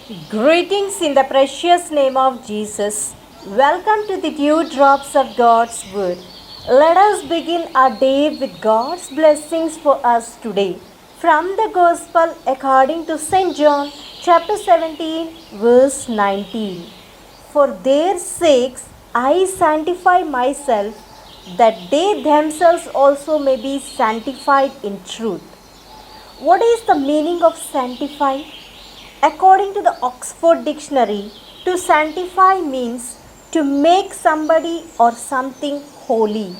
Greetings in the precious name of Jesus. Welcome to the Dewdrops of God's Word. Let us begin our day with God's blessings for us today. From the Gospel according to St. John, chapter 17, verse 19. For their sakes I sanctify myself, that they themselves also may be sanctified in truth. What is the meaning of sanctify? According to the Oxford Dictionary, to sanctify means to make somebody or something holy.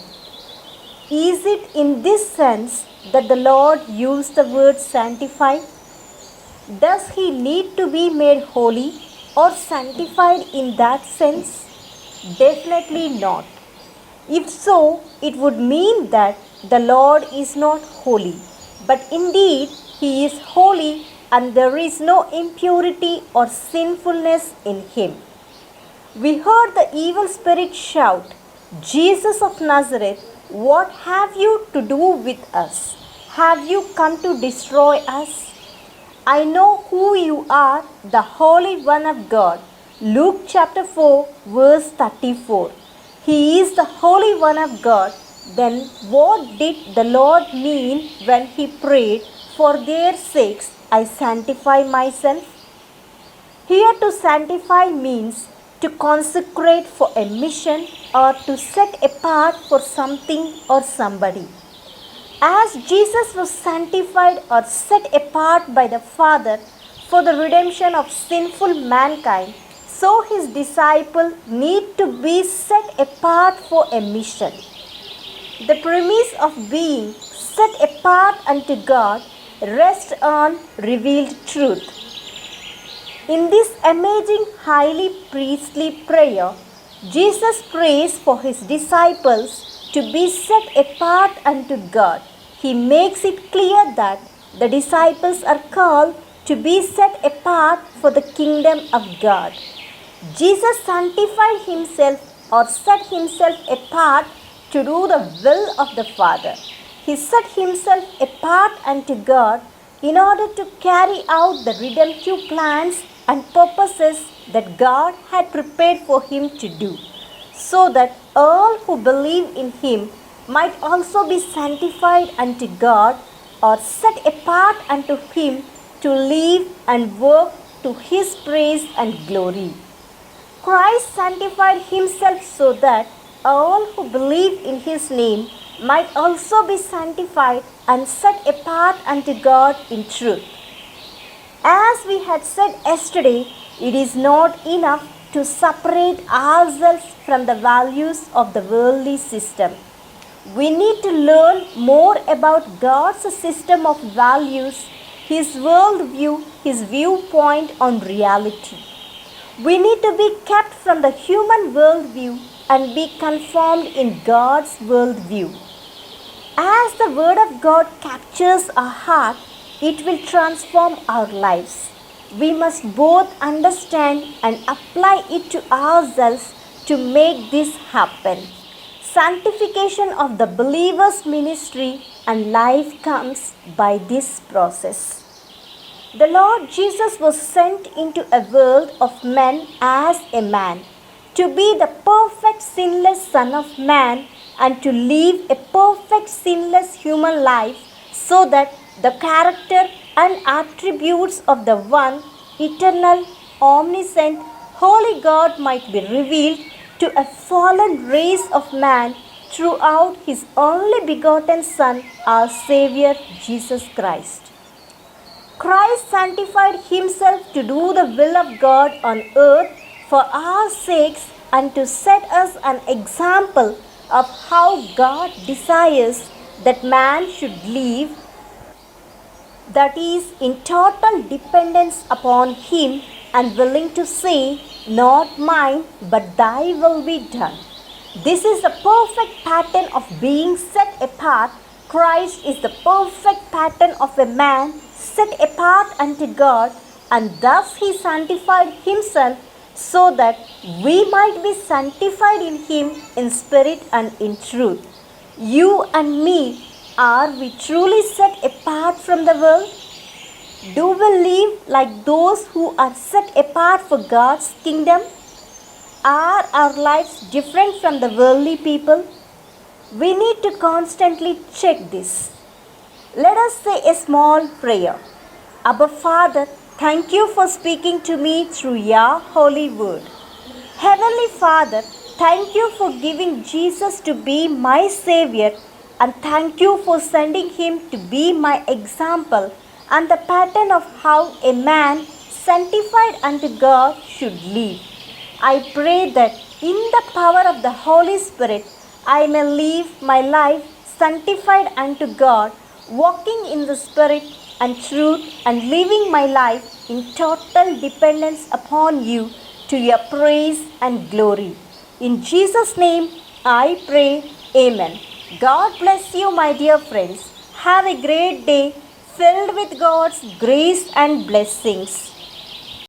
Is it in this sense that the Lord used the word sanctify? Does he need to be made holy or sanctified in that sense? Definitely not. If so, it would mean that the Lord is not holy, but indeed he is holy and there is no impurity or sinfulness in him. We heard the evil spirit shout, Jesus of Nazareth, what have you to do with us? Have you come to destroy us? I know who you are, the Holy One of God. Luke chapter 4, verse 34. He is the Holy One of God. Then what did the Lord mean when he prayed, for their sakes I sanctify myself? Here to sanctify means to consecrate for a mission or to set apart for something or somebody. As Jesus was sanctified or set apart by the Father for the redemption of sinful mankind, so his disciples need to be set apart for a mission. The premise of being set apart unto God rests on revealed truth. In this amazing, highly priestly prayer, Jesus prays for his disciples to be set apart unto God. He makes it clear that the disciples are called to be set apart for the kingdom of God. Jesus sanctified himself or set himself apart to do the will of the Father. He set himself apart unto God in order to carry out the redemptive plans and purposes that God had prepared for him to do, so that all who believe in him might also be sanctified unto God or set apart unto him to live and work to his praise and glory. Christ sanctified himself so that all who believe in his name might also be sanctified and set apart unto God in truth. As we had said yesterday, it is not enough to separate ourselves from the values of the worldly system. We need to learn more about God's system of values, his worldview, his viewpoint on reality. We need to be kept from the human worldview and be conformed in God's worldview. As the Word of God captures our heart, it will transform our lives. We must both understand and apply it to ourselves to make this happen. Sanctification of the believer's ministry and life comes by this process. The Lord Jesus was sent into a world of men as a man, to be the perfect sinless Son of Man and to live a perfect sinless human life, so that the character and attributes of the one eternal, omniscient, holy God might be revealed to a fallen race of man throughout his only begotten Son, our Savior Jesus Christ. Christ sanctified himself to do the will of God on earth for our sakes and to set us an example of how God desires that man should live, that is, in total dependence upon him and willing to say, not mine, but thy will be done. This is the perfect pattern of being set apart. Christ is the perfect pattern of a man set apart unto God, and thus he sanctified himself so that we might be sanctified in him in spirit and in truth. You and me, are we truly set apart from the world? Do we live like those who are set apart for God's kingdom? Are our lives different from the worldly people? We need to constantly check this. Let us say a small prayer. Abba Father, thank you for speaking to me through your holy word. Heavenly Father, thank you for giving Jesus to be my Savior, and thank you for sending him to be my example and the pattern of how a man sanctified unto God should live. I pray that in the power of the Holy Spirit, I may live my life sanctified unto God, walking in the Spirit and truth, and living my life in total dependence upon you to your praise and glory. In Jesus' name, I pray. Amen. God bless you, my dear friends. Have a great day filled with God's grace and blessings.